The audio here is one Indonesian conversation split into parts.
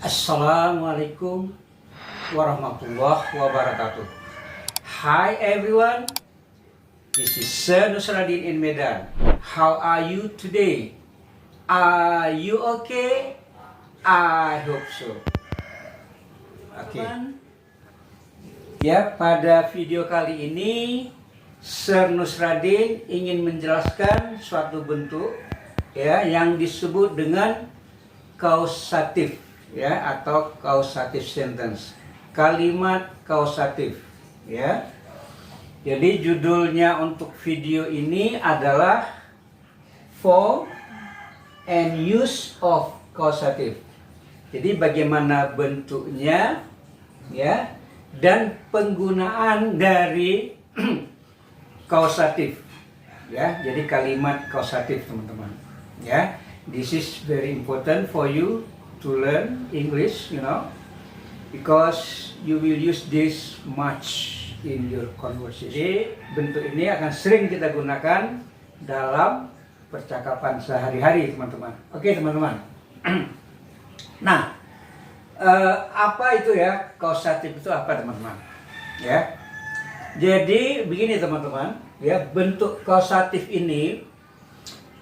Assalamualaikum warahmatullahi wabarakatuh. Hi everyone, this is Sir Nusradin in Medan. How are you today? Are you okay? I hope so. Oke. Ya, pada video kali ini Sir Nusradin ingin menjelaskan suatu bentuk ya yang disebut dengan kausatif ya atau causative sentence, kalimat kausatif ya. Jadi judulnya untuk video ini adalah Form and Use of Causative. Jadi bagaimana bentuknya ya dan penggunaan dari kausatif ya. Jadi kalimat kausatif teman-teman ya. This is very important for you to learn English, because you will use this much in your conversation. Jadi bentuk ini akan sering kita gunakan dalam percakapan sehari-hari, teman-teman. Oke, teman-teman. Nah, apa itu ya kausatif itu apa, teman-teman? Ya. Jadi begini, teman-teman. Ya, bentuk kausatif ini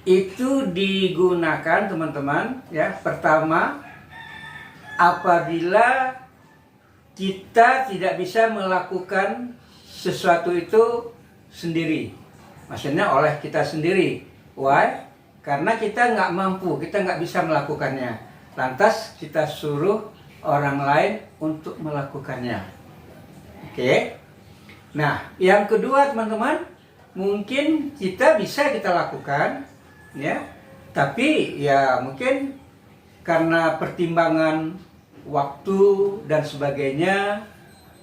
itu digunakan, teman-teman, ya, pertama apabila kita tidak bisa melakukan sesuatu itu sendiri, maksudnya oleh kita sendiri. Why? Karena kita nggak mampu, kita nggak bisa melakukannya, lantas kita suruh orang lain untuk melakukannya. Oke. Nah, yang kedua, teman-teman, mungkin kita lakukan ya, tapi ya mungkin karena pertimbangan waktu dan sebagainya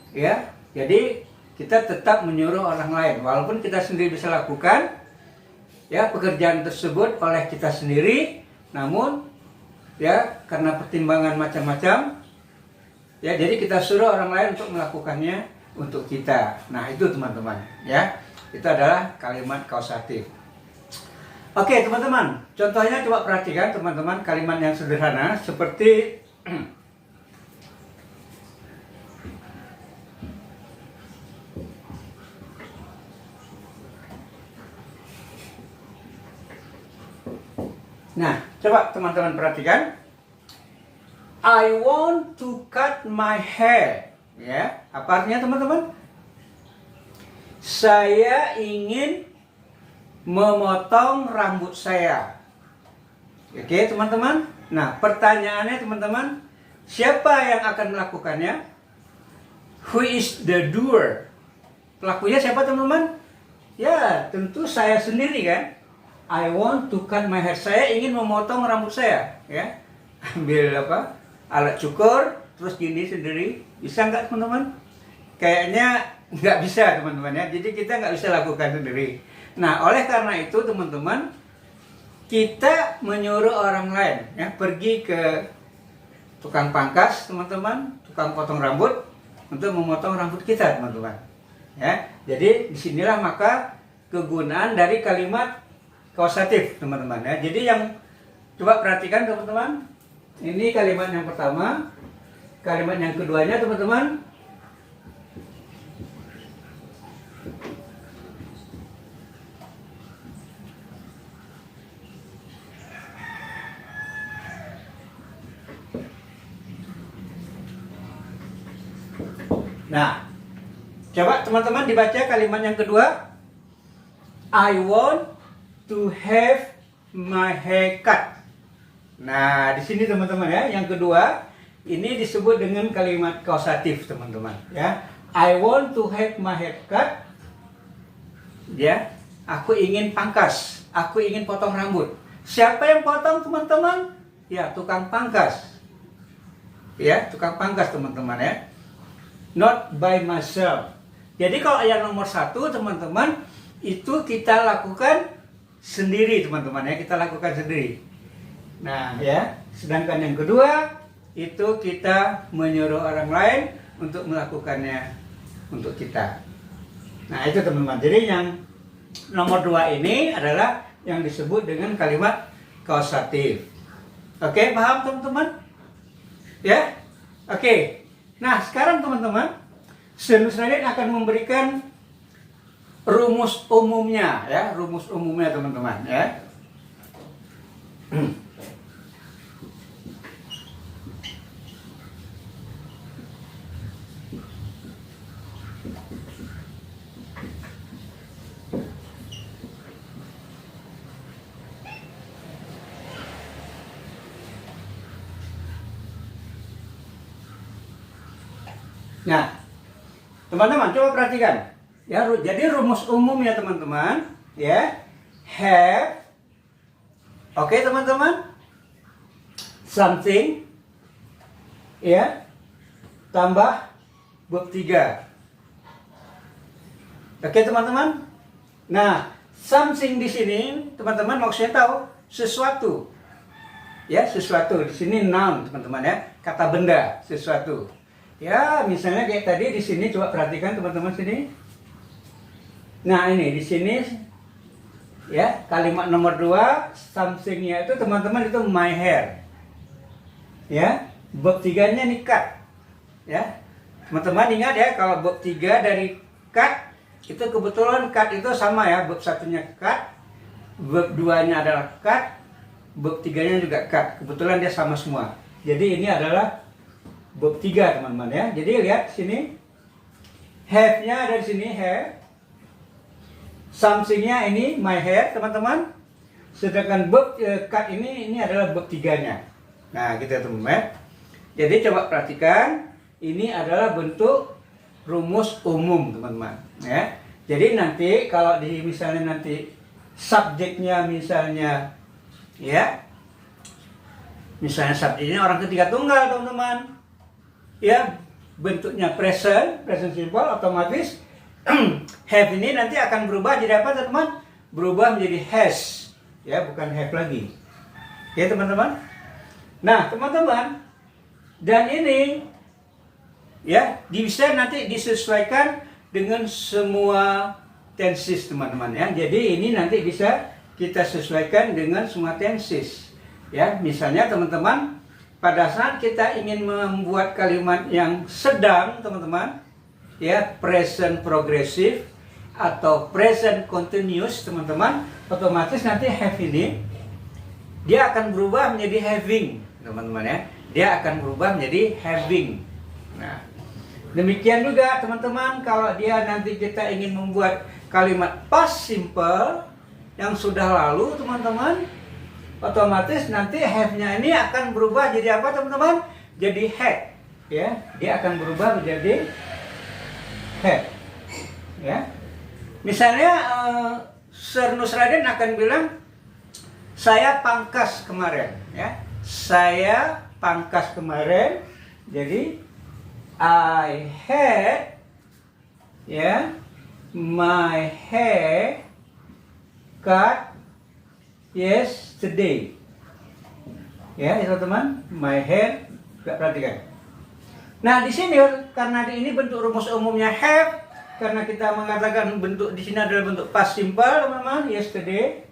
ya, jadi kita tetap menyuruh orang lain walaupun kita sendiri bisa lakukan ya pekerjaan tersebut oleh kita sendiri, namun ya karena pertimbangan macam-macam ya, jadi kita suruh orang lain untuk melakukannya untuk kita. Nah, itu teman-teman ya, itu adalah kalimat kausatif. Oke, teman-teman, contohnya coba perhatikan, teman-teman, kalimat yang sederhana seperti nah, coba teman-teman perhatikan. I want to cut my hair. Ya, apa artinya, teman-teman? Saya ingin memotong rambut saya. Oke, teman-teman. Nah, pertanyaannya, teman-teman, siapa yang akan melakukannya? Who is the doer? Pelakunya siapa, teman-teman? Ya, tentu saya sendiri kan. I want to cut my hair. Saya ingin memotong rambut saya, ya. Ambil apa? Alat cukur, terus gini sendiri. Bisa nggak, teman-teman? Kayaknya nggak bisa, teman-teman ya. Jadi kita nggak bisa lakukan sendiri. Nah, oleh karena itu, teman-teman, kita menyuruh orang lain ya pergi ke tukang pangkas, teman-teman, tukang potong rambut untuk memotong rambut kita, teman-teman. Ya, jadi disinilah maka kegunaan dari kalimat kausatif, teman-teman ya. Jadi yang coba perhatikan, teman-teman, ini kalimat yang pertama, kalimat yang keduanya, teman-teman. Nah, coba teman-teman dibaca kalimat yang kedua. I want to have my hair cut. Nah, di sini, teman-teman ya, yang kedua ini disebut dengan kalimat kausatif, teman-teman ya. I want to have my hair cut. Ya, aku ingin pangkas, aku ingin potong rambut. Siapa yang potong, teman-teman? Ya, tukang pangkas. Ya, tukang pangkas, teman-teman ya. Not by myself. Jadi kalau yang nomor satu, teman-teman, itu kita lakukan sendiri, teman-teman ya, kita lakukan sendiri. Nah ya, sedangkan yang kedua itu kita menyuruh orang lain untuk melakukannya untuk kita. Nah itu, teman-teman. Jadi yang nomor dua ini adalah yang disebut dengan kalimat kausatif. Oke, paham, teman-teman? Ya, oke. Nah, sekarang teman-teman, Sir Nusradin akan memberikan rumus umumnya, ya, rumus umumnya teman-teman, ya. Nah, teman-teman coba perhatikan. Ya, jadi rumus umum ya teman-teman, ya. Have, oke teman-teman, something, ya, tambah verb 3. Oke teman-teman. Nah, something di sini teman-teman maksudnya tahu sesuatu. Ya, sesuatu di sini noun teman-teman ya, kata benda, sesuatu. Ya, misalnya kayak tadi di sini coba perhatikan teman-teman sini. Nah, ini di sini ya, kalimat nomor 2 something-nya itu teman-teman itu my hair. Ya, verb 3-nya nih cut. Ya. Teman-teman ingat ya, kalau verb 3 dari cut itu kebetulan cut itu sama ya, verb 1-nya cut, verb 2-nya adalah cut, verb 3-nya juga cut. Kebetulan dia sama semua. Jadi ini adalah verb 3 teman-teman ya. Jadi lihat sini, have-nya ada di sini have, something-nya ini my hair teman-teman. Sedangkan verb cut ini adalah verb 3-nya. Nah, gitu ya teman-teman. Jadi coba perhatikan, ini adalah bentuk rumus umum teman-teman ya. Jadi nanti kalau di misalnya nanti subjeknya misalnya ya, misalnya subjeknya orang ketiga tunggal teman-teman. Ya, bentuknya present simple, otomatis have ini nanti akan berubah jadi apa teman-teman? Berubah menjadi has, ya, bukan have lagi. Oke teman-teman. Nah teman-teman, dan ini ya bisa nanti disesuaikan dengan semua tenses teman-teman ya. Jadi ini nanti bisa kita sesuaikan dengan semua tenses. Ya, misalnya teman-teman, pada saat kita ingin membuat kalimat yang sedang, teman-teman, ya, present progressive atau present continuous, teman-teman, otomatis nanti have ini dia akan berubah menjadi having, teman-teman ya. Dia akan berubah menjadi having. Nah, demikian juga teman-teman, kalau dia nanti kita ingin membuat kalimat past simple yang sudah lalu, teman-teman, otomatis nanti have-nya ini akan berubah jadi apa teman-teman? Jadi had, ya. Dia akan berubah menjadi had, ya. Misalnya Sir Nusradin akan bilang, saya pangkas kemarin, ya. Saya pangkas kemarin. Jadi I had, ya, my hair cut yesterday. Ya, itu teman, my hair, gak perhatikan. Nah, di sini karena ini bentuk rumus umumnya have, karena kita mengatakan bentuk di sini adalah bentuk past simple, teman-teman, yesterday,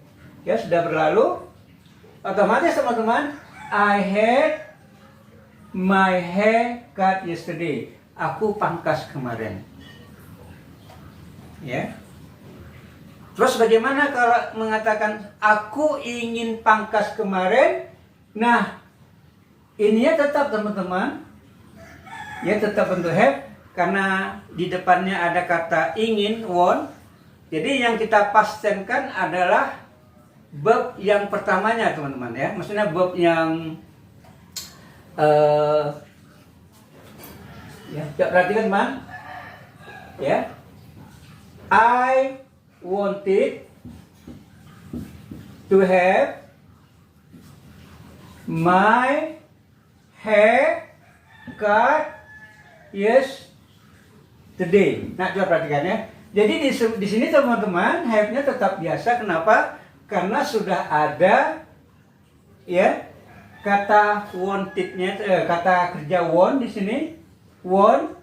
ya, sudah berlalu. Otomatis teman-teman, I had my hair cut yesterday. Aku pangkas kemarin. Ya. Terus bagaimana kalau mengatakan aku ingin pangkas kemarin? Nah, ininya tetap teman-teman, ya, tetap bentuk have karena di depannya ada kata ingin, want. Jadi yang kita pastenkan adalah verb yang pertamanya teman-teman ya. Maksudnya verb yang ya, perhatikan teman. Ya. I wanted to have my hair cut yesterday. Nah, coba perhatikan ya. Jadi di sini teman-teman, have-nya tetap biasa. Kenapa? Karena sudah ada ya kata wanted-nya, kata kerja want di sini. Want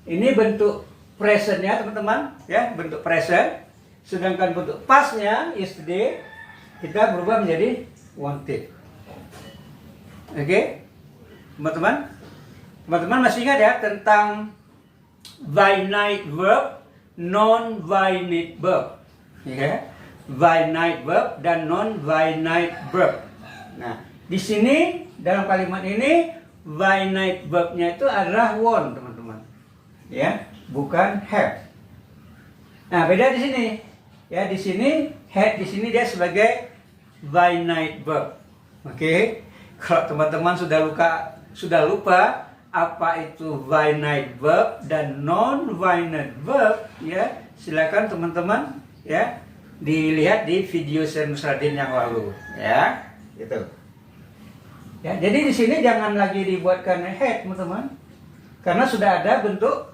ini bentuk present-nya teman-teman, ya, bentuk present. Sedangkan bentuk past-nya yesterday kita berubah menjadi wanted. Oke? Teman-teman, teman-teman masih ingat ya tentang finite verb, non-finite verb, ya, finite verb dan non-finite verb. Nah, di sini dalam kalimat ini finite verbnya itu adalah want, teman-teman, ya, bukan have. Nah, beda di sini, ya, di sini had, di sini dia sebagai finite verb. Oke, kalau teman-teman sudah lupa apa itu finite verb dan non-finite verb, ya, silakan teman-teman, ya, dilihat di video Sir Nusradin yang lalu, ya, gitu. Ya, jadi di sini jangan lagi dibuatkan had, teman-teman, karena sudah ada bentuk,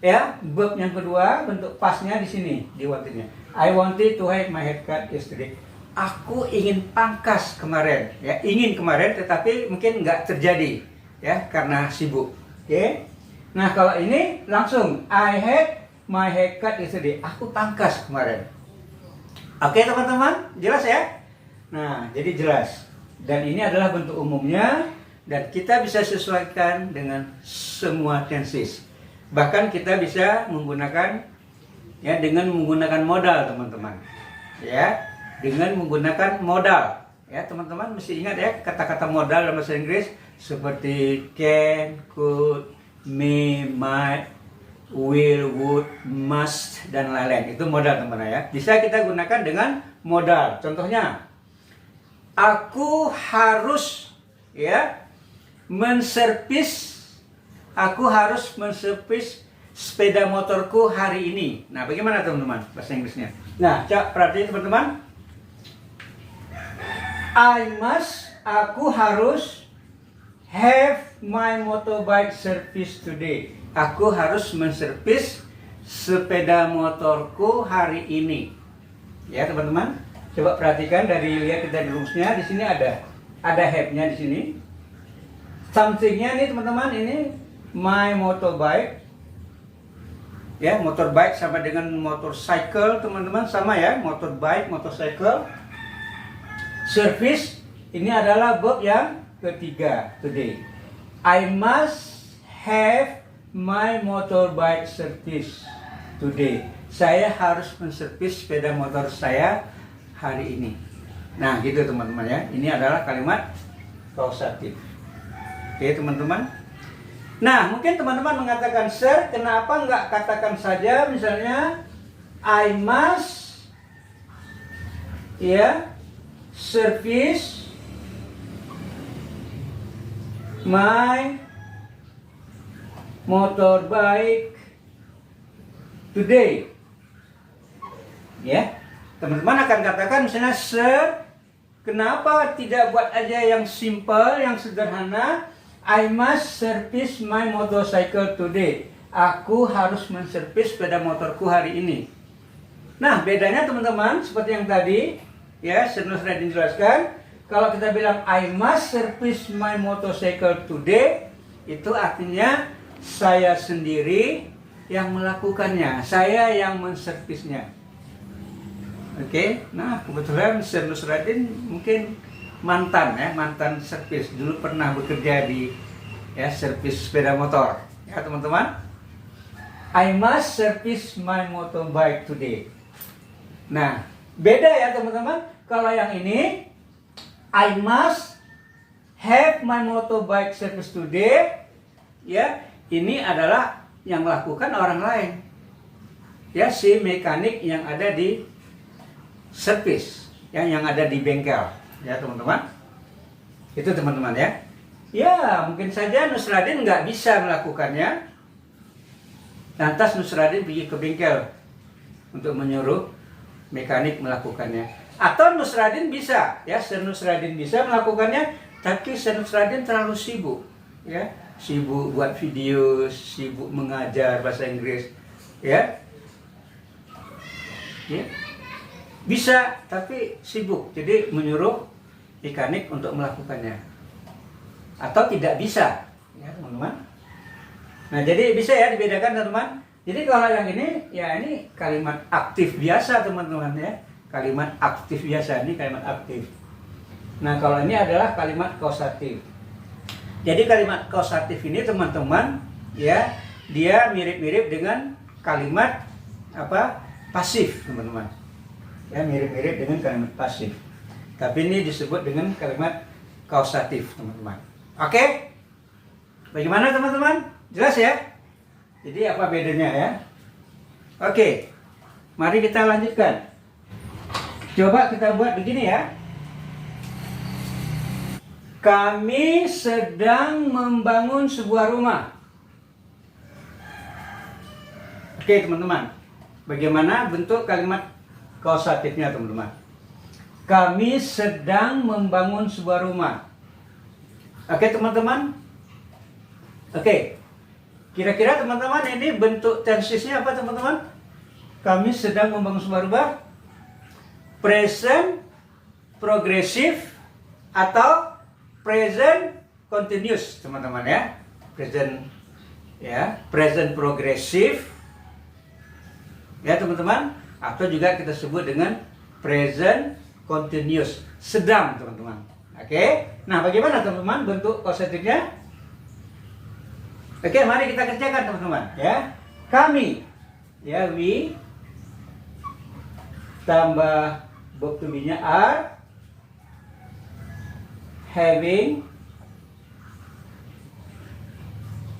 ya, verb yang kedua, bentuk pasnya di sini, di wantednya. I wanted to have my haircut yesterday. Aku ingin pangkas kemarin, ya, ingin kemarin, tetapi mungkin nggak terjadi, ya, karena sibuk. Oke. Nah, kalau ini langsung I had my haircut yesterday. Aku pangkas kemarin. Oke, teman-teman, jelas ya? Nah, jadi jelas. Dan ini adalah bentuk umumnya dan kita bisa sesuaikan dengan semua tenses. Bahkan kita bisa menggunakan, ya, dengan menggunakan modal, teman-teman. Ya, dengan menggunakan modal. Ya, teman-teman mesti ingat ya kata-kata modal dalam bahasa Inggris seperti can, could, may, might, will, would, must, dan lain-lain. Itu modal, teman-teman, ya. Bisa kita gunakan dengan modal. Contohnya, aku harus, ya, menservis sepeda motorku hari ini. Nah, bagaimana teman-teman bahasa Inggrisnya? Nah, coba perhatiin teman-teman. Aku harus have my motorbike service today. Aku harus menservis sepeda motorku hari ini. Ya, teman-teman. Coba perhatikan lihat dari rumusnya. Di sini ada have-nya di sini. Something-nya nih, teman-teman, ini my motorbike. Ya, motorbike sama dengan motorcycle, teman-teman, sama ya, motorbike, motorcycle. Service ini adalah verb yang ketiga, today. I must have my motorbike service today. Saya harus menservis sepeda motor saya hari ini. Nah, gitu teman-teman, ya. Ini adalah kalimat kausatif. Oke, teman-teman. Nah, mungkin teman-teman mengatakan, Sir, kenapa nggak katakan saja misalnya I must, ya, service my motorbike today. Ya, teman-teman akan katakan misalnya, Sir, kenapa tidak buat aja yang simple, yang sederhana? I must service my motorcycle today. Aku harus menservis sepeda motorku hari ini. Nah, bedanya teman-teman seperti yang tadi, ya, Sir Nusradin jelaskan. Kalau kita bilang I must service my motorcycle today, itu artinya saya sendiri yang melakukannya, saya yang menservisnya. Oke, nah kebetulan Sir Nusradin mungkin mantan servis, dulu pernah bekerja di, ya, servis sepeda motor, ya, teman-teman. I must service my motorbike today. Nah, beda ya teman-teman. Kalau yang ini I must have my motorbike service today, ya, ini adalah yang melakukan orang lain, ya, si mekanik yang ada di servis, yang ada di bengkel. Ya, teman-teman, itu teman-teman, ya. Ya, mungkin saja Nusradin nggak bisa melakukannya. Lantas Nusradin pergi ke bengkel untuk menyuruh mekanik melakukannya. Atau Nusradin bisa, ya, Sir Nusradin bisa melakukannya, tapi Sir Nusradin terlalu sibuk, ya, sibuk buat video, sibuk mengajar bahasa Inggris, ya. Ya. Bisa, tapi sibuk. Jadi menyuruh mekanik untuk melakukannya. Atau tidak bisa, ya, teman-teman. Nah, jadi bisa ya dibedakan, teman-teman. Jadi kalau yang ini, ya, ini kalimat aktif biasa, teman-teman, ya. Kalimat aktif biasa, ini kalimat aktif. Nah, kalau ini adalah kalimat kausatif. Jadi kalimat kausatif ini teman-teman ya, dia mirip-mirip dengan kalimat apa? Pasif, teman-teman. Ya, mirip-mirip dengan kalimat pasif. Tapi ini disebut dengan kalimat kausatif, teman-teman. Oke? Bagaimana teman-teman? Jelas ya? Jadi apa bedanya ya? Oke. Mari kita lanjutkan. Coba kita buat begini ya. Kami sedang membangun sebuah rumah. Oke teman-teman, bagaimana bentuk kalimat kausatifnya teman-teman? Kami sedang membangun sebuah rumah. Oke teman-teman? Oke. Kira-kira teman-teman ini bentuk tensisnya apa teman-teman? Kami sedang membangun sebuah rumah. Present progressive atau present continuous teman-teman ya. Present progressive ya teman-teman, atau juga kita sebut dengan present continuous, sedang teman-teman. Oke, nah bagaimana teman-teman bentuk kausatifnya? Oke, mari kita kerjakan teman-teman ya. Kami ya, we tambah verb to be-nya are having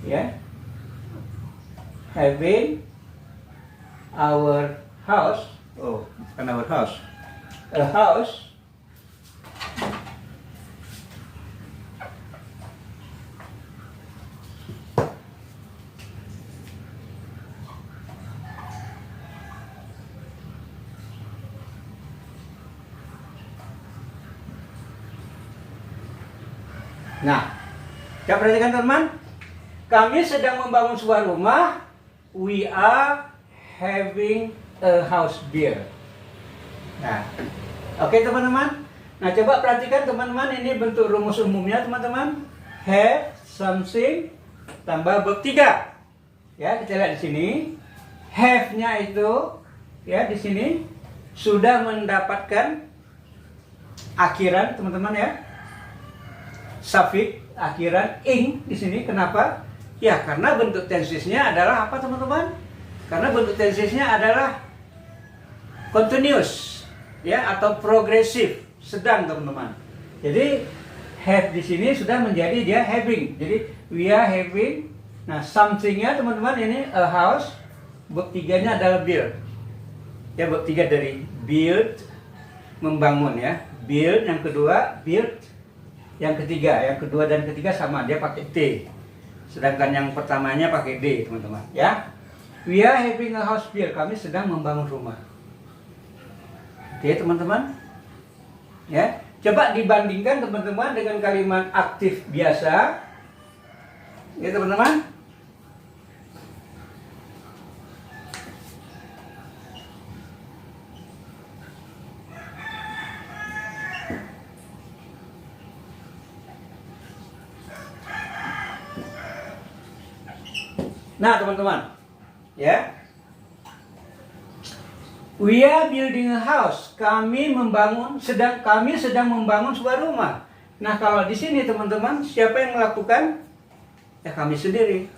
ya, having our house, bukan our house, a house Nah, kita perhatikan teman, kami sedang membangun sebuah rumah. We are having a house built. Nah, oke teman-teman. Nah, coba perhatikan teman-teman, ini bentuk rumus umumnya teman-teman. Have something tambah verb 3. Ya, kita lihat di sini. Have-nya itu ya di sini sudah mendapatkan akhiran teman-teman ya. Suffix akhiran ing di sini. Kenapa? Ya, karena bentuk tensisnya adalah apa teman-teman? Karena bentuk tensisnya adalah continuous ya, atau progresif, sedang teman-teman. Jadi have di sini sudah menjadi dia having. Jadi we are having. Nah, something-nya teman-teman ini a house. Verb 3-nya adalah build. Ya, verb 3 dari build, membangun ya. Build yang kedua, build yang ketiga. Yang kedua dan ketiga sama, dia pakai T. Sedangkan yang pertamanya pakai D, teman-teman ya. We are having a house built. Kami sedang membangun rumah. Oke, teman-teman. Ya, coba dibandingkan teman-teman dengan kalimat aktif biasa. Ya, teman-teman. Nah, teman-teman. Ya. We are building a house. Kami sedang membangun sebuah rumah. Nah, kalau di sini teman-teman, siapa yang melakukan? Ya, kami sendiri.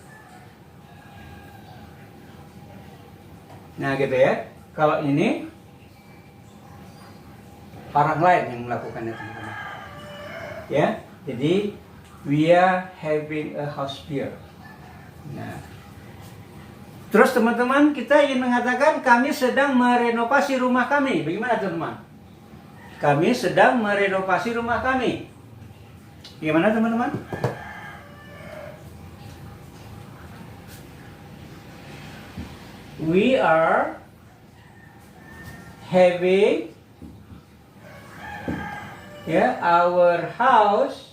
Nah, gitu ya. Kalau ini orang lain yang melakukannya, teman-teman. Ya. Jadi we are having a house built. Nah, terus teman-teman, kita ingin mengatakan kami sedang merenovasi rumah kami. Bagaimana teman-teman? Kami sedang merenovasi rumah kami. Bagaimana teman-teman? We are having our house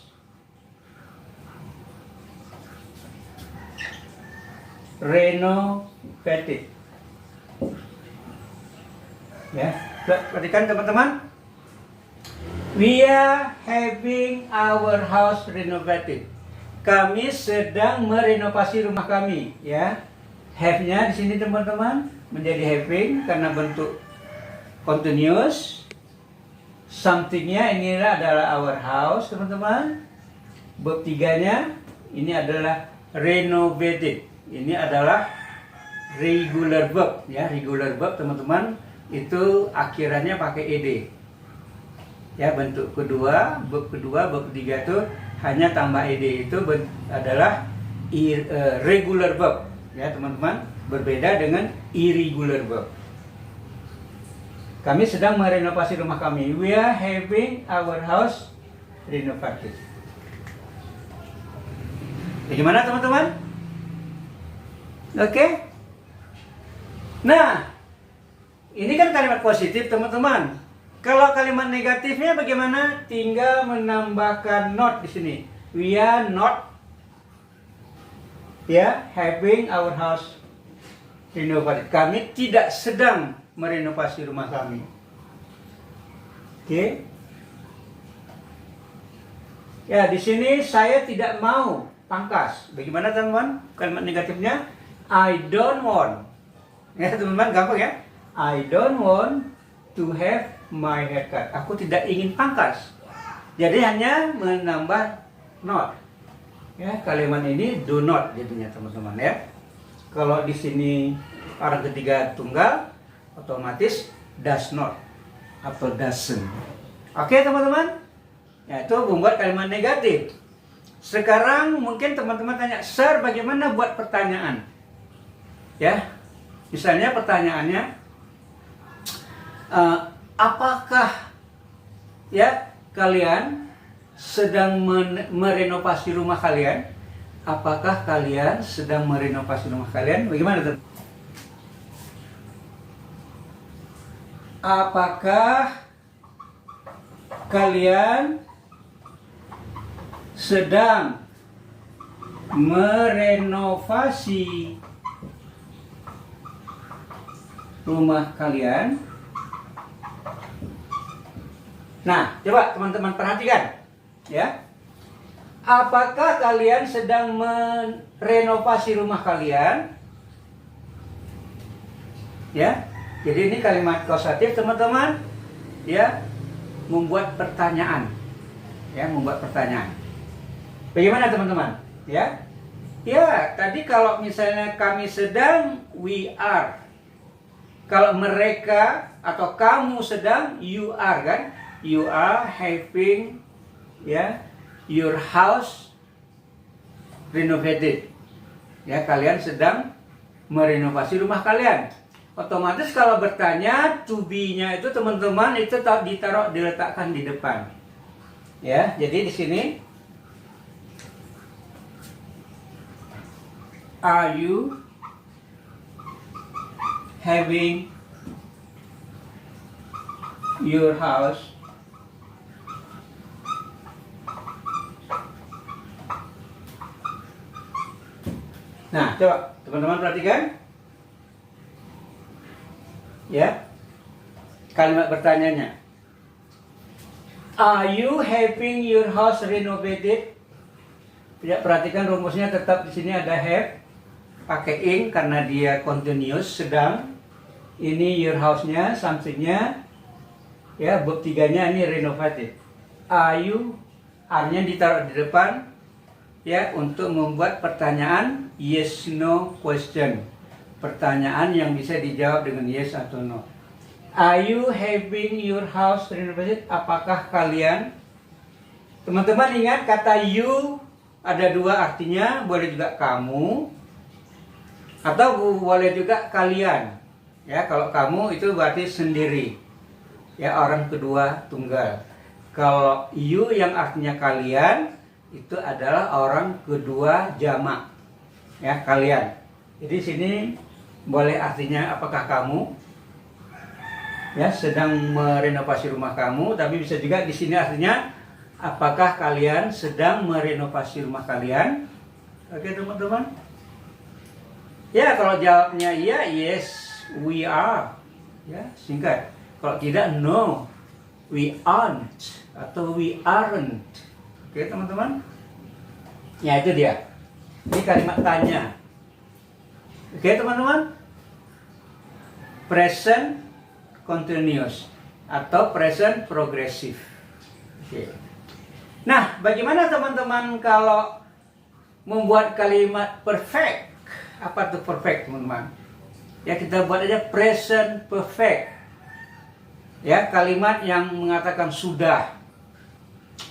renovated. Ya, perhatikan teman-teman. We are having our house renovated. Kami sedang merenovasi rumah kami, ya. Have-nya di sini teman-teman menjadi having karena bentuk continuous. Something-nya inilah adalah our house, teman-teman. Verb 3-nya ini adalah renovated. Ini adalah regular verb ya, regular verb teman-teman itu akhirannya pakai ed. Ya, bentuk kedua, verb ketiga itu hanya tambah ed. Itu adalah regular verb ya, teman-teman, berbeda dengan irregular verb. Kami sedang merenovasi rumah kami. We are having our house renovated. Bagaimana teman-teman? Oke? Nah, ini kan kalimat positif teman-teman. Kalau kalimat negatifnya bagaimana? Tinggal menambahkan not di sini. We are not having our house renovated. Kami tidak sedang merenovasi rumah kami. Oke? Ya, di sini saya tidak mau pangkas. Bagaimana teman-teman? Kalimat negatifnya I don't want. Ya teman-teman, gampang ya. I don't want to have my haircut. Aku tidak ingin pangkas. Jadi hanya menambah not. Ya, kalimat ini do not jadinya teman-teman ya. Kalau di sini orang ketiga tunggal, otomatis does not atau doesn't. Oke teman-teman. Ya, itu membuat kalimat negatif. Sekarang mungkin teman-teman tanya, Sir, bagaimana buat pertanyaan? Ya, misalnya pertanyaannya, apakah ya kalian sedang merenovasi rumah kalian? Apakah kalian sedang merenovasi rumah kalian? Bagaimana teman? Apakah kalian sedang merenovasi rumah kalian? Nah, coba teman-teman perhatikan ya. Apakah kalian sedang merenovasi rumah kalian? Ya. Jadi ini kalimat kausatif teman-teman, ya, membuat pertanyaan, ya, membuat pertanyaan. Bagaimana teman-teman? Ya, ya, tadi kalau misalnya kami sedang, we are. Kalau mereka atau kamu sedang, you are kan? You are having, ya, your house renovated. Ya, kalian sedang merenovasi rumah kalian. Otomatis kalau bertanya to be-nya itu teman-teman itu diletakkan di depan. Ya, jadi di sini are you having your house Nah, coba teman-teman perhatikan. Ya, kalimat bertanyanya, are you having your house renovated? Ya, perhatikan rumusnya tetap di sini ada have, pakai ing karena dia continuous, sedang. Ini your house-nya, something-nya, ya, verb 3-nya ini renovated. Are you, are-nya ditaruh di depan, ya, untuk membuat pertanyaan yes no question. Pertanyaan yang bisa dijawab dengan yes atau no. Are you having your house renovated? Apakah kalian? Teman-teman ingat kata you ada dua artinya, boleh juga kamu atau boleh juga kalian. Ya, kalau kamu itu berarti sendiri. Ya, orang kedua tunggal. Kalau you yang artinya kalian itu adalah orang kedua jamak. Ya, kalian. Jadi sini boleh artinya apakah kamu ya sedang merenovasi rumah kamu, tapi bisa juga di sini artinya apakah kalian sedang merenovasi rumah kalian. Oke teman-teman. Ya, kalau jawabnya iya, yes, we are. Ya, singkat. Kalau tidak, no, we aren't atau we aren't. Oke teman-teman. Ya, itu dia. Ini kalimat tanya. Oke teman-teman. Present continuous atau present progressive. Oke. Nah, bagaimana teman-teman kalau membuat kalimat perfect? Apa itu perfect, teman-teman? Ya, kita buat aja present perfect. Ya, kalimat yang mengatakan sudah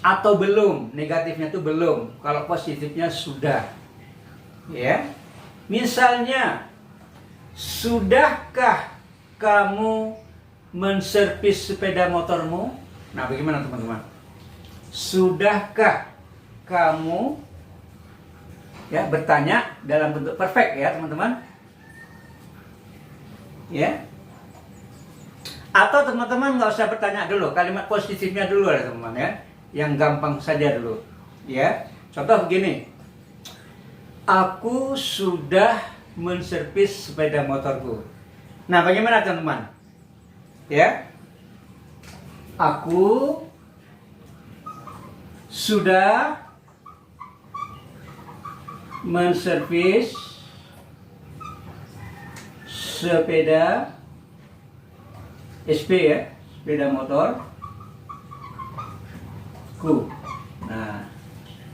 atau belum. Negatifnya itu belum. Kalau positifnya sudah. Ya. Misalnya, sudahkah kamu menservis sepeda motormu? Nah, bagaimana teman-teman? Sudahkah kamu, ya, bertanya dalam bentuk perfect ya teman-teman? Ya. Atau teman-teman nggak usah bertanya dulu, kalimat positifnya dulu ya teman-teman ya, yang gampang saja dulu. Ya, contoh begini, aku sudah menservis sepeda motorku. Nah, bagaimana teman-teman? Ya, aku sudah menservis sepeda SP ya, sepeda motor ku. Nah,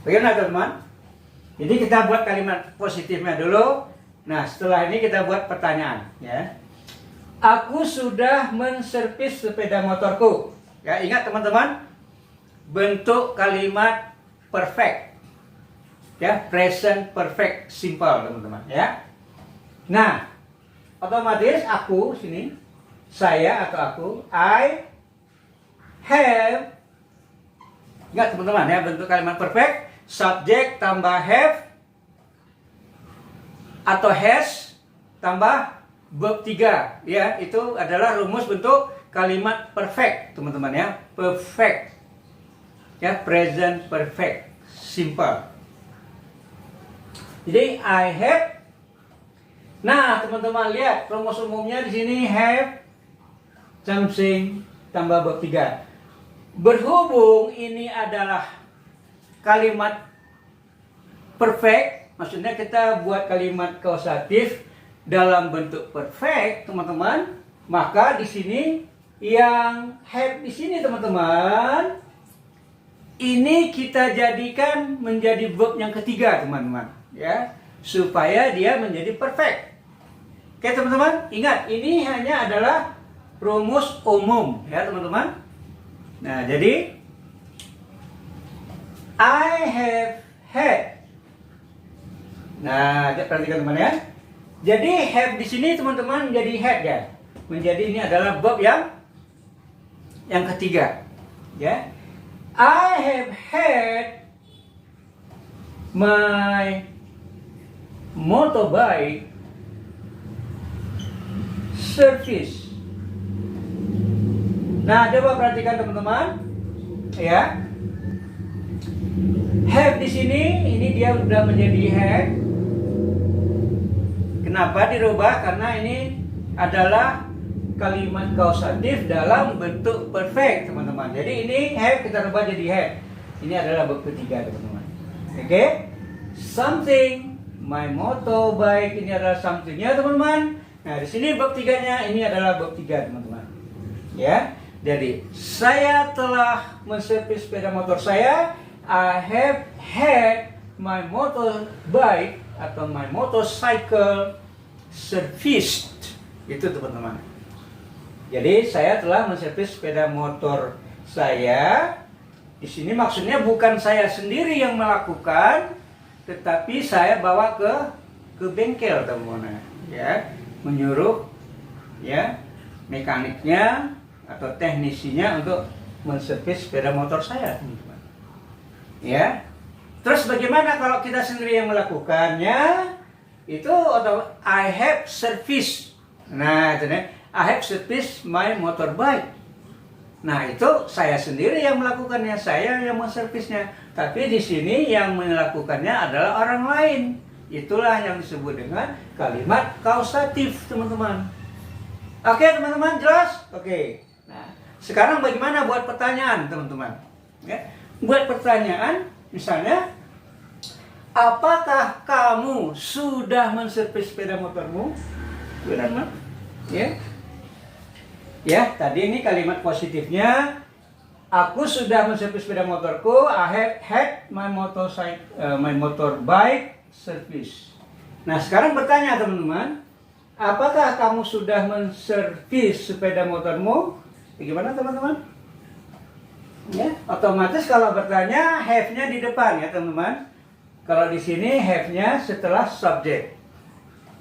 bagaimana teman-teman? Jadi kita buat kalimat positifnya dulu. Nah, setelah ini kita buat pertanyaan ya. Aku sudah menservis sepeda motorku. Ya, ingat teman-teman, bentuk kalimat perfect. Ya, present perfect simple teman-teman ya. Nah, otomatis aku sini, saya atau aku, I have. Ingat teman-teman ya, bentuk kalimat perfect, subject tambah have atau has tambah verb 3 ya, itu adalah rumus bentuk kalimat perfect teman-teman ya, perfect ya, present perfect simple. Jadi I have. Nah, teman-teman lihat rumus umumnya di sini have something tambah verb 3. Berhubung ini adalah kalimat perfect, maksudnya kita buat kalimat kausatif dalam bentuk perfect, teman-teman. Maka di sini yang have di sini, teman-teman, ini kita jadikan menjadi verb yang ketiga, teman-teman, ya, supaya dia menjadi perfect. Oke, teman-teman, ingat ini hanya adalah rumus umum, ya, teman-teman. Nah, jadi I have had. Nah, perhatikan teman ya. Jadi have di sini teman-teman menjadi had ya. Menjadi ini adalah verb yang ketiga. Ya. I have had my motorbike service. Nah, coba perhatikan teman-teman. Ya. Have di sini ini dia sudah menjadi had. Kenapa dirubah? Karena ini adalah kalimat kausatif dalam bentuk perfect, teman-teman. Jadi ini have kita rubah jadi had. Ini adalah verb ketiga, teman-teman. Oke? Something, my motorbike, ini adalah something-nya, teman-teman. Nah, di sini verb tiganya ini adalah verb 3, teman-teman. Ya. Jadi, saya telah menservis sepeda motor saya. I have had my motorbike atau my motorcycle serviced. Itu teman-teman. Jadi saya telah menservis sepeda motor saya. Di sini maksudnya bukan saya sendiri yang melakukan, tetapi saya bawa ke bengkel, teman-teman. Ya, menyuruh ya mekaniknya atau teknisinya untuk menservis sepeda motor saya, teman-teman. Ya. Terus bagaimana kalau kita sendiri yang melakukannya? Itu atau I have service. Nah, itu nih, I have service my motorbike. Nah, itu saya sendiri yang melakukannya, saya yang menservisnya. Tapi di sini yang melakukannya adalah orang lain. Itulah yang disebut dengan kalimat kausatif, teman-teman. Oke, teman-teman, jelas? Oke. Nah, sekarang bagaimana buat pertanyaan, teman-teman? Ya, buat pertanyaan, misalnya, apakah kamu sudah menservis sepeda motormu? Benar, ya? Ya, tadi ini kalimat positifnya Aku sudah menservis sepeda motorku. I have had my motorbike service. Nah, sekarang bertanya teman-teman, apakah kamu sudah menservis sepeda motormu? Bagaimana teman-teman? Ya, otomatis kalau bertanya have-nya di depan ya teman-teman. Kalau di sini have-nya setelah subjek.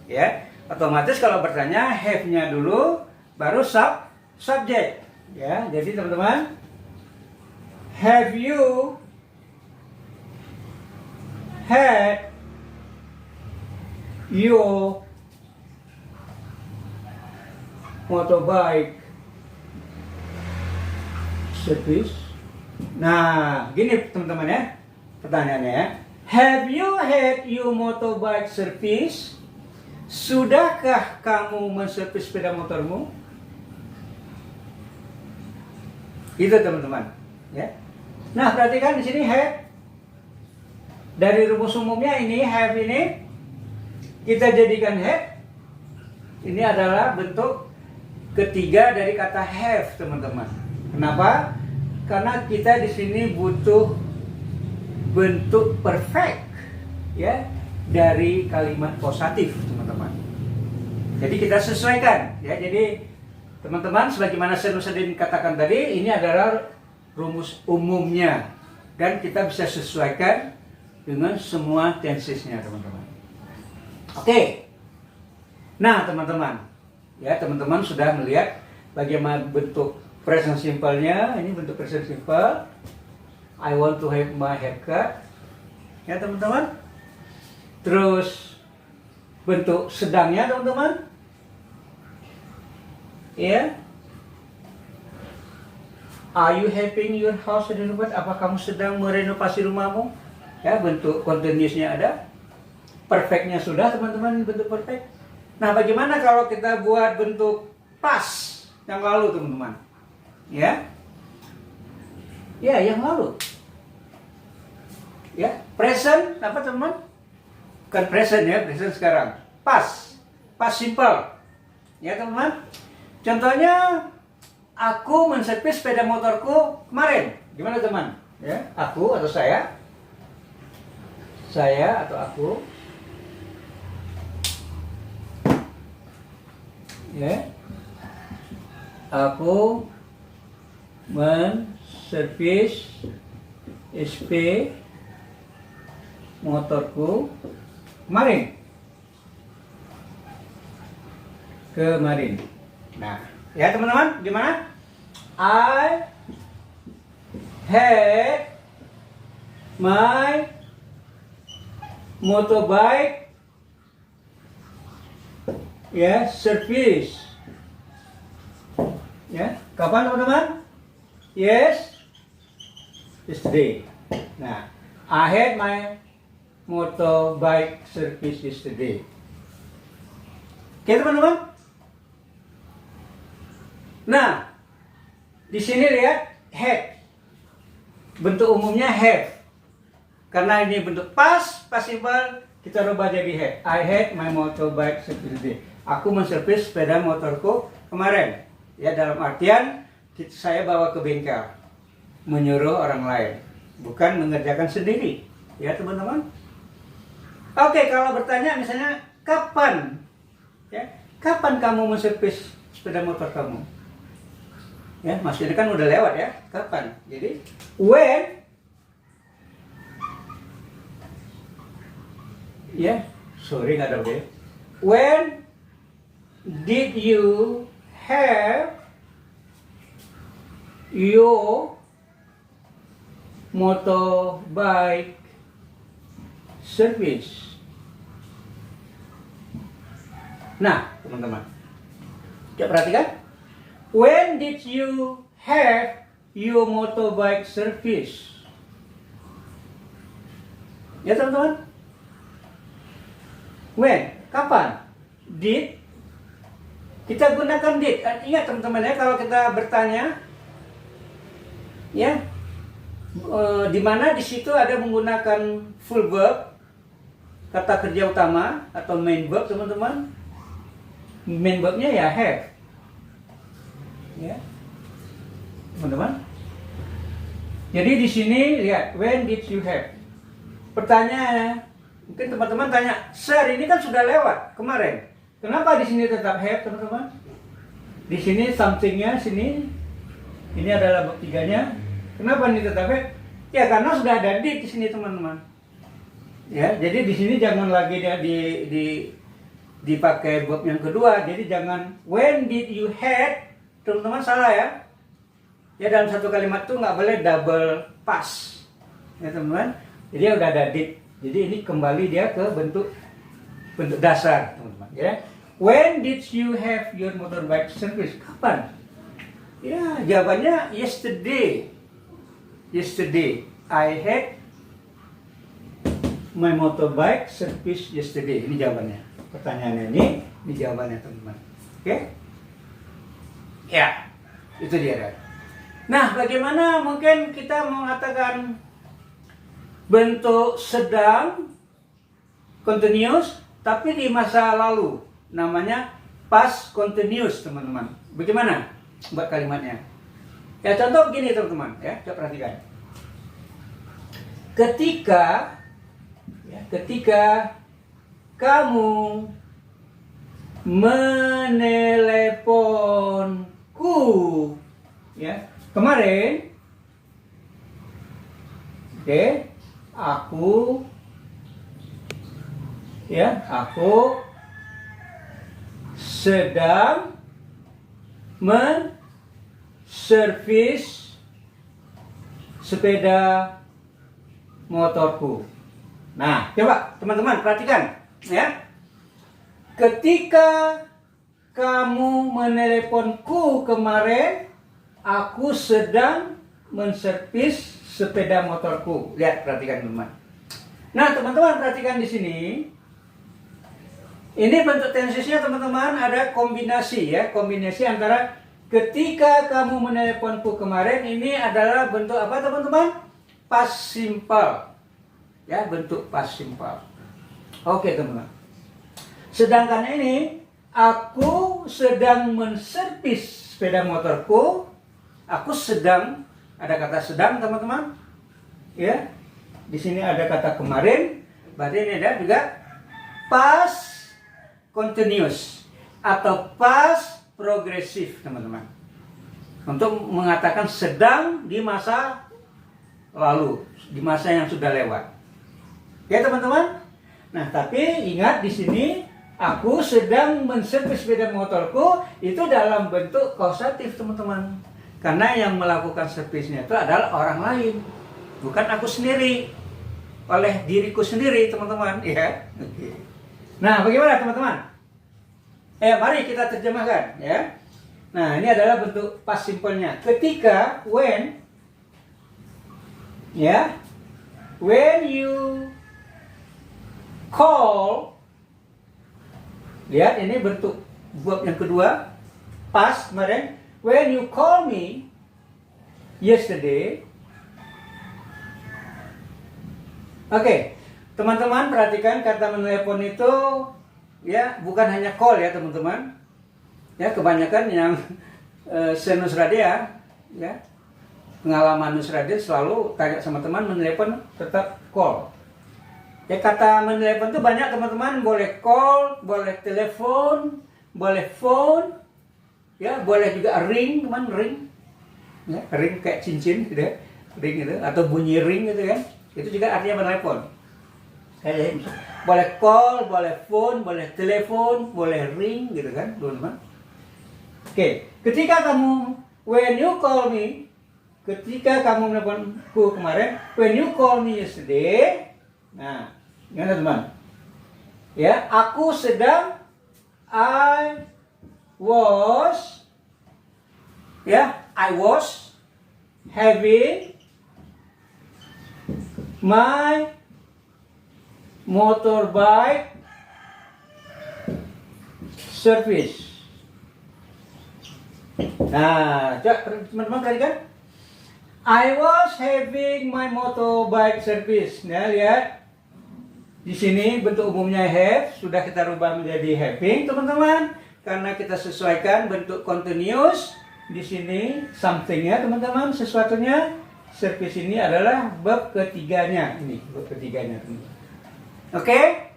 Ya, otomatis kalau bertanya have-nya dulu baru subjek. Ya, jadi teman-teman, have you had your motorbike service? Nah, gini teman-teman ya, pertanyaannya ya. Have you had your motorbike service? Sudahkah kamu menservis sepeda motormu? Itu teman-teman, ya. Nah, perhatikan di sini have. Dari rumus umumnya ini have ini kita jadikan have. Ini adalah bentuk ketiga dari kata have, teman-teman. Kenapa? Karena kita di sini butuh bentuk perfect ya dari kalimat posatif, teman-teman. Jadi kita sesuaikan ya. Jadi teman-teman, sebagaimana saya katakan tadi, ini adalah rumus umumnya dan kita bisa sesuaikan dengan semua tensesnya, teman-teman. Oke. Nah, teman-teman, ya teman-teman sudah melihat bagaimana bentuk present simple-nya. Ini bentuk present simple. I want to have my haircut. Ya teman-teman. Terus bentuk sedangnya, teman-teman. Ya. Are you having your house renovated? Apa kamu sedang merenovasi rumahmu? Ya, bentuk continuous-nya ada. Perfect-nya sudah, teman-teman, bentuk perfect. Nah, bagaimana kalau kita buat bentuk past yang lalu, teman-teman? Ya, ya yang lalu. Ya, present apa teman? Bukan present ya, present sekarang. Past simple. Ya teman-teman. Contohnya, aku menservis sepeda motorku kemarin. Gimana teman? Ya, aku atau saya atau aku. Ya, aku menservis SP motorku kemarin. Nah, ya teman-teman, gimana? I had my motorbike ya service. Ya, kapan teman-teman? Yes, yesterday. Nah, I had my motorbike service yesterday. Oke teman-teman. Nah, di sini lihat had. Bentuk umumnya have. Karena ini bentuk past simple, kita rubah jadi had. I had my motorbike service yesterday. Aku menservis sepeda motorku kemarin. Ya, dalam artian saya bawa ke bengkel, menyuruh orang lain, bukan mengerjakan sendiri. Ya teman-teman. Oke, kalau bertanya misalnya kapan, ya kapan kamu menservis sepeda motor kamu? Ya, maksudnya kan udah lewat ya, kapan? Jadi when, ya sorry nggak ada deh. When did you have your motorbike service? Nah, teman-teman, coba perhatikan. When did you have your motorbike service? Ya teman-teman. When, kapan? Did, kita gunakan did. Ingat teman-teman ya, kalau kita bertanya, ya, di mana di situ ada menggunakan full verb, kata kerja utama atau main verb, teman-teman. Main verbnya ya have. Ya, teman-teman. Jadi di sini lihat, when did you have? Pertanyaannya, mungkin teman-teman tanya, Sir, ini kan sudah lewat kemarin. Kenapa di sini tetap have, teman-teman? Di sini something-nya sini, ini adalah bab 3-nya. Kenapa ini tetap have? Ya karena sudah ada did di sini, teman-teman. Ya, jadi di sini jangan lagi dipakai verb yang kedua. Jadi jangan when did you had, teman-teman, salah ya. Ya dalam satu kalimat itu nggak boleh double past, ya teman-teman. Jadi udah ada did. Jadi ini kembali dia ke bentuk dasar, teman-teman. Ya, when did you have your motorbike service? Kapan? Ya jawabannya yesterday. Yesterday I had my motorbike service yesterday. Ini jawabannya. Pertanyaannya ini jawabannya, teman-teman. Oke? Ya, itu dia. Nah, bagaimana mungkin kita mengatakan bentuk sedang continuous tapi di masa lalu? Namanya past continuous, teman-teman. Bagaimana buat kalimatnya? Ya, contoh begini, teman-teman. Ya, coba perhatikan. Ketika kamu meneleponku, ya, kemarin, oke, aku sedang menservis sepeda motorku. Nah, coba teman-teman perhatikan, ya. Ketika kamu meneleponku kemarin, aku sedang menservis sepeda motorku. Lihat, perhatikan, teman-teman. Nah, teman-teman perhatikan di sini. Ini bentuk tensesnya, teman-teman, ada kombinasi, ya. Kombinasi antara ketika kamu meneleponku kemarin, ini adalah bentuk apa, teman-teman? Past simple. Ya, bentuk past simple. Oke, teman-teman. Sedangkan ini, aku sedang menservis sepeda motorku. Aku sedang, ada kata sedang, teman-teman. Ya. Di sini ada kata kemarin. Berarti ini ada juga past continuous atau past progresif, teman-teman. Untuk mengatakan sedang di masa lalu, di masa yang sudah lewat. Ya, teman-teman. Nah, tapi ingat di sini aku sedang menservis sepeda motorku itu dalam bentuk kausatif, teman-teman. Karena yang melakukan servisnya itu adalah orang lain, bukan aku sendiri. Oleh diriku sendiri, teman-teman, ya. Oke. Nah, bagaimana, teman-teman? Mari kita terjemahkan, ya. Nah, ini adalah bentuk past simple-nya. Ketika, when, ya, when you call, lihat ini bentuk verb yang kedua, past kemarin. When you call me yesterday. Oke, teman-teman perhatikan kata menelepon itu, ya, bukan hanya call, ya, teman-teman. Ya, kebanyakan yang senusradia, ya, pengalaman nusradia selalu tanya sama teman, menelepon tetap call. Ya, kata menelepon itu banyak, teman-teman. Boleh call, boleh telepon, boleh phone, ya, boleh juga ring, teman, ring. Ya, ring kayak cincin gitu, ya. Ring itu atau bunyi ring gitu kan. Itu juga artinya menelepon. Boleh call, boleh phone, boleh telepon, boleh ring gitu kan, teman-teman. Oke, ketika kamu, when you call me, ketika kamu meneleponku kemarin, when you call me yesterday. Nah, gimana, teman? Ya, aku sedang, I was having my motorbike service. Nah, coba teman-teman perhatikan. I was having my motorbike service. Nah, lihat. Di sini bentuk umumnya have, sudah kita rubah menjadi having, teman-teman. Karena kita sesuaikan bentuk continuous. Di sini something-nya, teman-teman, sesuatunya. service ini adalah verb ketiganya. Ini verb ketiganya. Oke?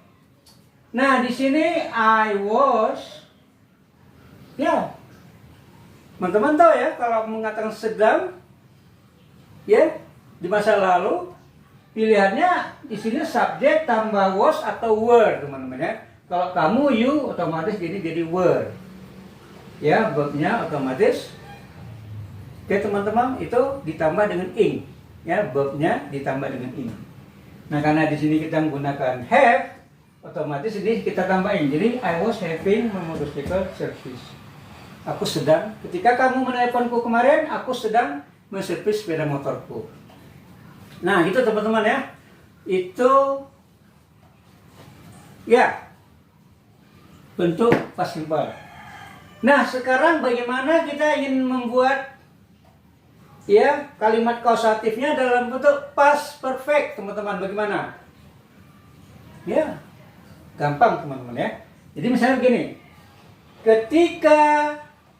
Nah, di sini I was, ya, teman-teman tahu ya, kalau mengatakan sedang, ya, di masa lalu, pilihannya di sini subjek tambah was atau were, teman-teman ya. Kalau kamu, you, otomatis jadi were. Ya, verbnya otomatis. Oke, teman-teman, itu ditambah dengan ing. Ya, verbnya ditambah dengan ing. Nah, karena di sini kita menggunakan have, otomatis ini kita tambahin. Jadi I was having my motorcycle service. Aku sedang, ketika kamu menelponku kemarin, aku sedang menservis sepeda motorku. Nah, itu teman-teman ya. Itu ya bentuk past simple. Nah, sekarang bagaimana kita ingin membuat ya kalimat kausatifnya dalam bentuk past perfect, teman-teman? Bagaimana? Ya, gampang teman-teman ya. Jadi misalnya begini, ketika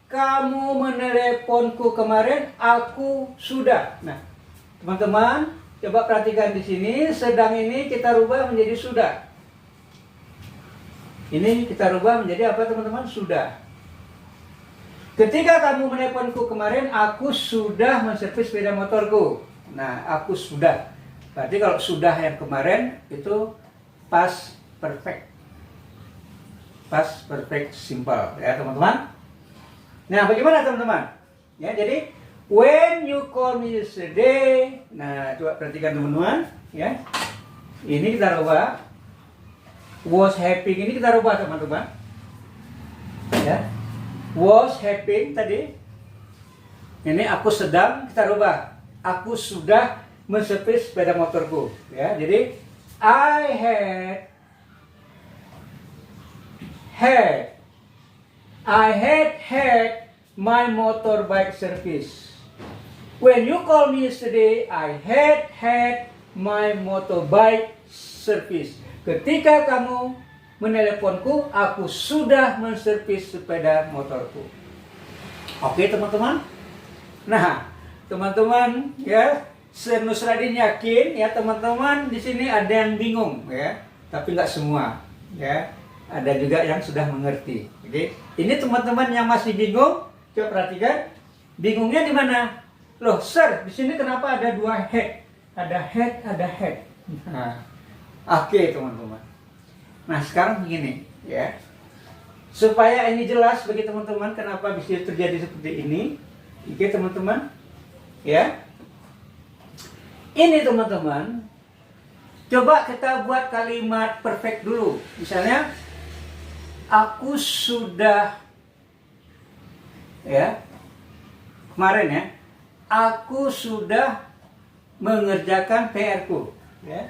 kamu meneleponku kemarin, aku sudah. Nah, teman-teman, coba perhatikan di sini, sedang ini kita rubah menjadi sudah. Ini kita rubah menjadi apa teman-teman? Sudah. Ketika kamu meneleponku kemarin, aku sudah menservis sepeda motorku. Nah, aku sudah. Berarti kalau sudah yang kemarin itu past perfect. Past perfect simple ya teman-teman. Nah, bagaimana teman-teman? Ya, jadi when you call me yesterday. Nah, coba perhatikan teman-teman ya. Ini kita rubah. Was having ini kita rubah teman-teman. Ya. Was having tadi. Ini aku sedang, kita rubah. Aku sudah menservis sepeda motorku ya. Jadi I had my motorbike service. When you called me yesterday, I had my motorbike service. Ketika kamu meneleponku, aku sudah menservis sepeda motorku. Oke teman-teman. Nah, teman-teman ya, Nusradin yakin ya teman-teman di sini ada yang bingung ya, tapi nggak semua ya. Ada juga yang sudah mengerti. Jadi ini teman-teman yang masih bingung, coba perhatikan. Bingungnya di mana? Loh, sir, di sini kenapa ada dua head? Ada head, ada head. Nah, oke teman-teman. Nah, sekarang begini ya. Supaya ini jelas bagi teman-teman kenapa bisa terjadi seperti ini. Oke teman-teman. Ya. Ini teman-teman. Coba kita buat kalimat perfect dulu. Misalnya aku sudah ya. Kemarin ya. Aku sudah mengerjakan PR-ku ya.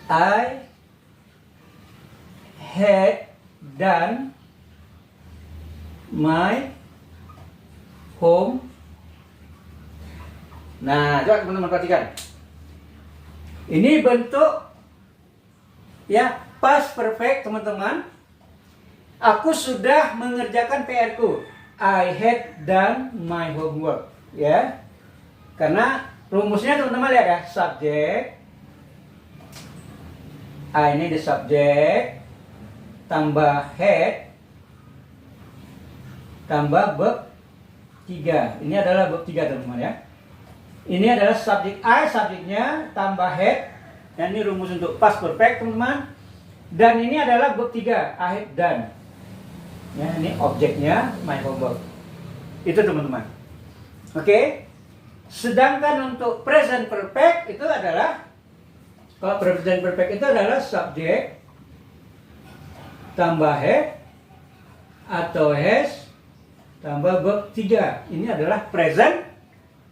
I had done my home. Nah, coba teman-teman perhatikan. Ini bentuk ya past perfect teman-teman. Aku sudah mengerjakan PR-ku. I had done my homework. Ya. Karena rumusnya teman-teman lihat ya, subjek. Ini the subject tambah had tambah verb 3. Ini adalah verb 3 teman-teman ya. Ini adalah subjek I, subjeknya tambah had. Dan ini rumus untuk past perfect teman-teman. Dan ini adalah verb 3, I had done. Ya, ini objeknya my homework. Itu teman-teman. Oke. Sedangkan untuk present perfect itu adalah, kalau present perfect itu adalah subjek tambah had atau has tambah verb 3. Ini adalah present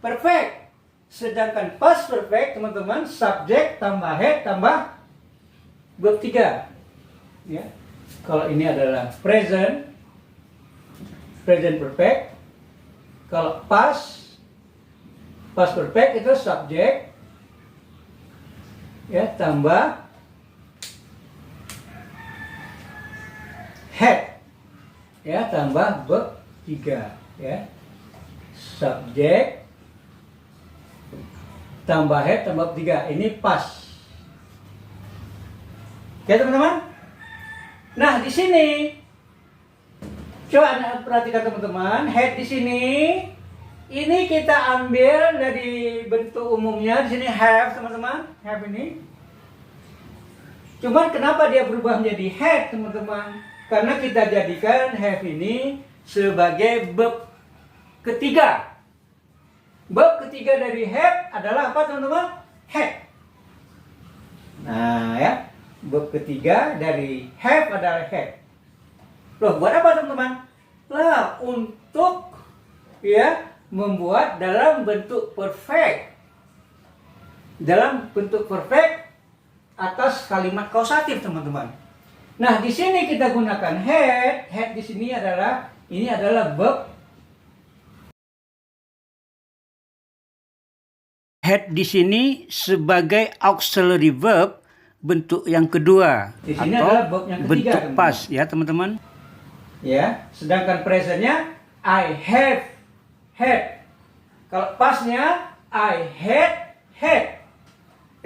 perfect. Sedangkan past perfect teman-teman, subjek tambah had tambah verb 3. Ya. Kalau ini adalah present perfect. Kalau past perfect itu subjek ya tambah had ya tambah verb 3 ya. Subjek tambah had tambah verb 3. Ini past. Oke teman-teman. Nah di sini coba Anda perhatikan teman-teman, had di sini ini kita ambil dari bentuk umumnya. Di sini have teman-teman, have ini. Cuman kenapa dia berubah menjadi had teman-teman? Karena kita jadikan have ini sebagai verb ketiga. Verb ketiga dari have adalah apa teman-teman? Had. Nah ya, verb ketiga dari have adalah had. Loh, buat apa teman-teman? Lah, untuk ya membuat dalam bentuk perfect. Dalam bentuk perfect atas kalimat kausatif teman-teman. Nah, di sini kita gunakan had. Had di sini adalah verb. Had di sini sebagai auxiliary verb bentuk yang kedua. Di sini atau adalah verb yang ketiga, bentuk past ya teman-teman. Ya, sedangkan presentnya I have had. Kalau pastnya I had.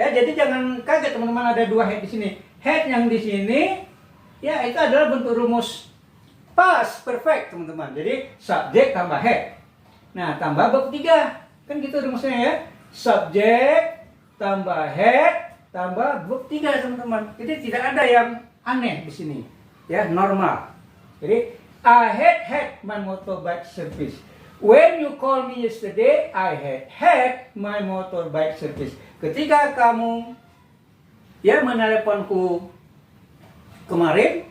Ya, jadi jangan kaget teman-teman, ada dua had di sini. Had yang di sini ya itu adalah bentuk rumus past perfect teman-teman. Jadi subjek tambah had. Nah, tambah verb 3. Kan gitu rumusnya ya. Subjek tambah had tambah verb 3 teman-teman. Jadi tidak ada yang aneh di sini. Ya, normal. Jadi I had my motorbike service. When you call me yesterday, I had my motorbike service. Ketika kamu ya meneleponku kemarin,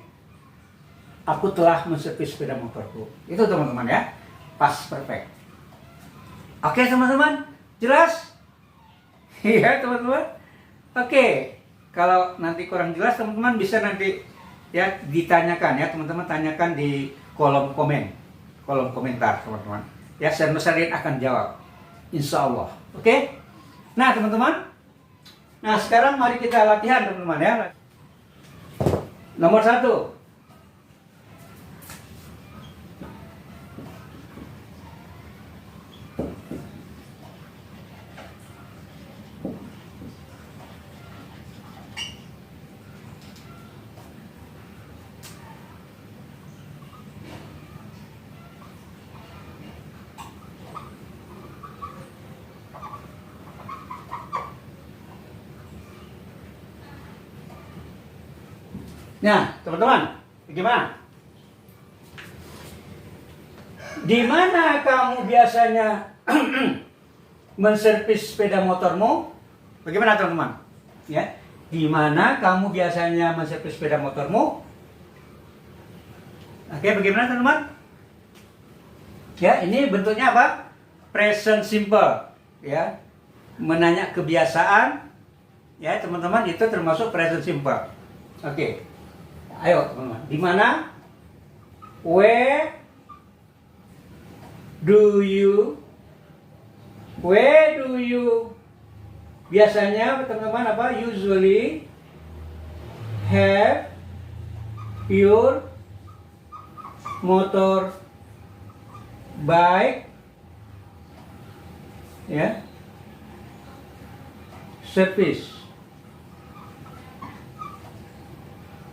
aku telah menservis sepeda motorku. Itu teman-teman ya. Past perfect. Oke teman-teman, jelas? Iya teman-teman. Oke, kalau nanti kurang jelas teman-teman bisa nanti ya ditanyakan ya, teman-teman tanyakan di kolom komentar teman-teman. Ya, saya Salin akan jawab, insya Allah. Oke? Nah teman-teman, nah sekarang mari kita latihan teman-teman ya. Nomor 1. Nah, teman-teman, bagaimana? Di mana kamu biasanya menservis sepeda motormu? Bagaimana, teman-teman? Ya, di mana kamu biasanya menservis sepeda motormu? Oke, bagaimana, teman-teman? Ya, ini bentuknya apa? Present simple, ya. Menanya kebiasaan, ya, teman-teman, itu termasuk present simple. Oke. Ayo teman-teman, di mana? Where do you biasanya teman-teman apa? Usually have your motor bike ya service.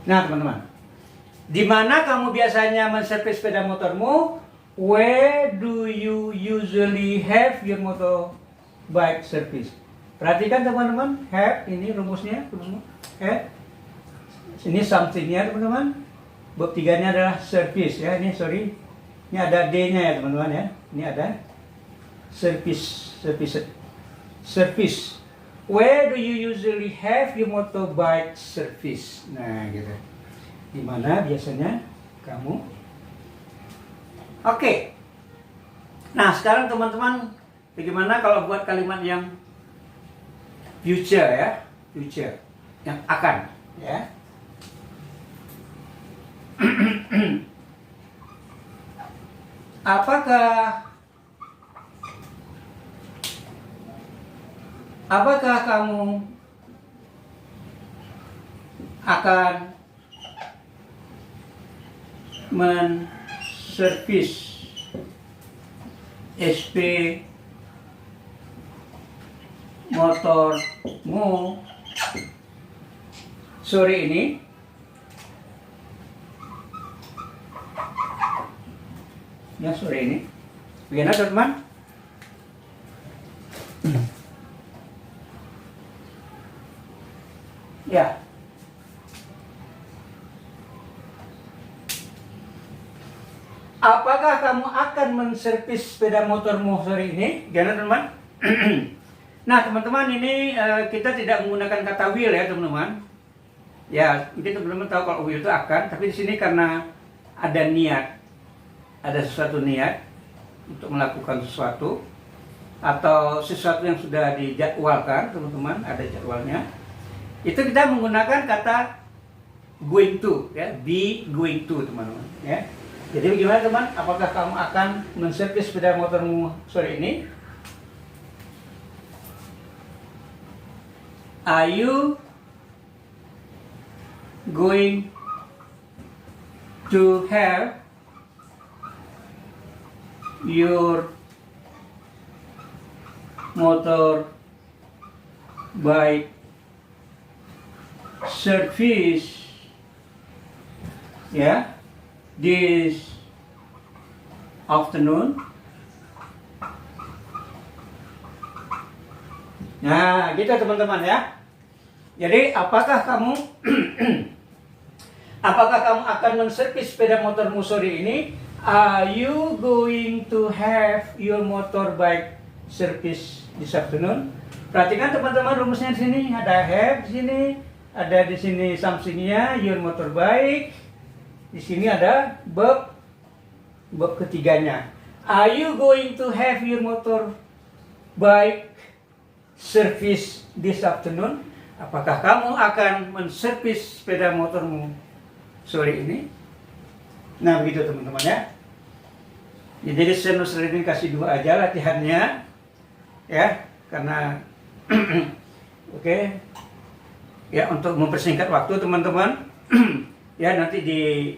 Nah teman-teman, di mana kamu biasanya menservis sepeda motormu? Where do you usually have your motorbike service? Perhatikan teman-teman, have ini rumusnya, have. Ini somethingnya teman-teman. Verb 3-nya adalah service ya. Ini sorry, ini ada D-nya ya teman-teman ya. Ini ada service. Where do you usually have your motorbike service? Nah, gitu. Di mana biasanya kamu? Oke. Nah, sekarang teman-teman, bagaimana kalau buat kalimat yang future ya? Future. Yang akan, ya. Apakah kamu akan menservis sepeda motormu sore ini. Ya, sore ini. Bagaimana teman-teman? Ya. Apakah kamu akan menservis sepeda motormu sore ini? Gimana teman-teman? Nah teman-teman, ini kita tidak menggunakan kata will ya teman-teman. Ya, mungkin teman-teman tahu kalau will itu akan, tapi di sini karena ada niat, ada sesuatu niat untuk melakukan sesuatu atau sesuatu yang sudah dijadwalkan teman-teman, ada jadwalnya. Itu kita menggunakan kata going to, ya, be going to teman-teman. Ya. Jadi bagaimana teman? Apakah kamu akan menservis sepeda motormu sore ini? Are you going to have your motorbike service, ya, this afternoon? Nah, gitu teman-teman ya. Jadi, apakah kamu akan menservis sepeda motormu sore ini? Are you going to have your motorbike service this afternoon? Perhatikan teman-teman rumusnya di sini, ada have di sini, ada di sini something-nya, your motorbike. Di sini ada verb ketiganya. Are you going to have your motorbike service this afternoon? Apakah kamu akan menservis sepeda motormu sore ini? Nah begitu teman-teman ya. Jadi saya ini kasih 2 aja latihannya, ya, karena oke. Ya, untuk mempersingkat waktu teman-teman. Ya, nanti di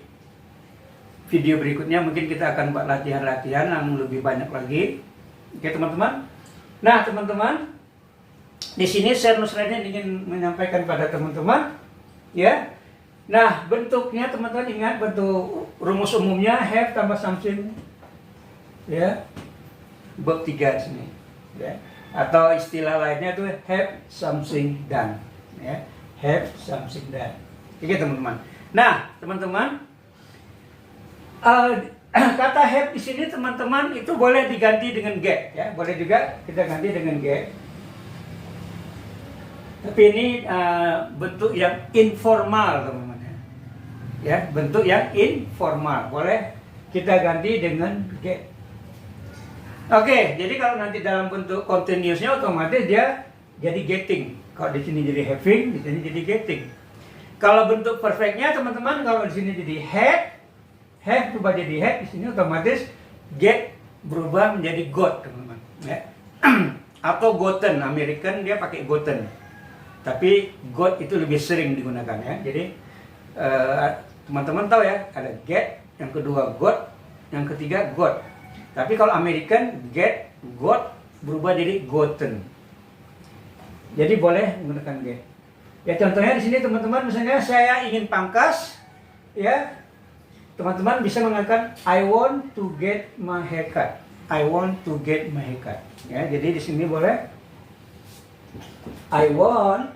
video berikutnya mungkin kita akan buat latihan-latihan yang lebih banyak lagi. Oke teman-teman. Nah teman-teman, di sini saya ingin menyampaikan pada teman-teman, ya. Nah bentuknya teman-teman ingat, bentuk rumus umumnya have tambah something, ya, verb 3 di sini, ya. Atau istilah lainnya itu have something done, ya, have something done. Oke teman-teman. Nah teman-teman, kata have di sini teman-teman itu boleh diganti dengan get, ya, boleh juga kita ganti dengan get. Tapi ini bentuk yang informal teman-teman, ya, bentuk yang informal, boleh kita ganti dengan get. Oke, jadi kalau nanti dalam bentuk continuousnya otomatis dia jadi getting. Kalau di sini jadi having, di sini jadi getting. Kalau bentuk perfectnya teman-teman, kalau di sini jadi have berubah jadi had, di sini otomatis get berubah menjadi got teman-teman, ya. Atau gotten, American dia pakai gotten. Tapi got itu lebih sering digunakan, ya. Jadi teman-teman tahu ya, ada get, yang kedua got, yang ketiga got. Tapi kalau American get, got berubah jadi gotten. Jadi boleh menggunakan get. Ya contohnya di sini teman-teman, misalnya saya ingin pangkas, ya. Teman-teman bisa mengatakan I want to get my haircut. I want to get my haircut. Ya, jadi di sini boleh I want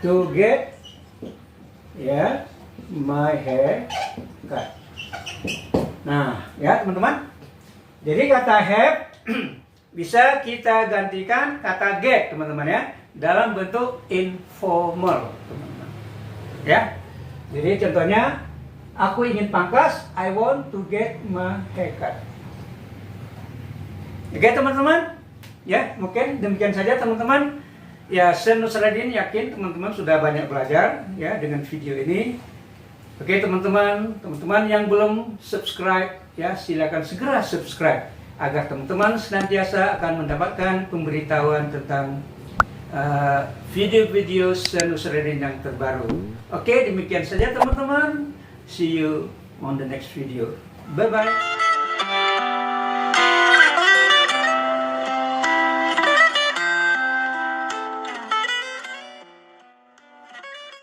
to get, ya, my haircut. Nah, ya teman-teman. Jadi kata have bisa kita gantikan kata get teman-teman, ya, dalam bentuk informal teman-teman. Ya. Jadi contohnya aku ingin pangkas, I want to get my haircut. Oke teman-teman. Ya, mungkin demikian saja teman-teman. Ya, saya Nusradin yakin teman-teman sudah banyak belajar, ya, dengan video ini. Oke teman-teman yang belum subscribe, ya, silakan segera subscribe agar teman-teman senantiasa akan mendapatkan pemberitahuan tentang video-video Nusradin yang terbaru. Oke, demikian saja teman-teman. See you on the next video. Bye bye.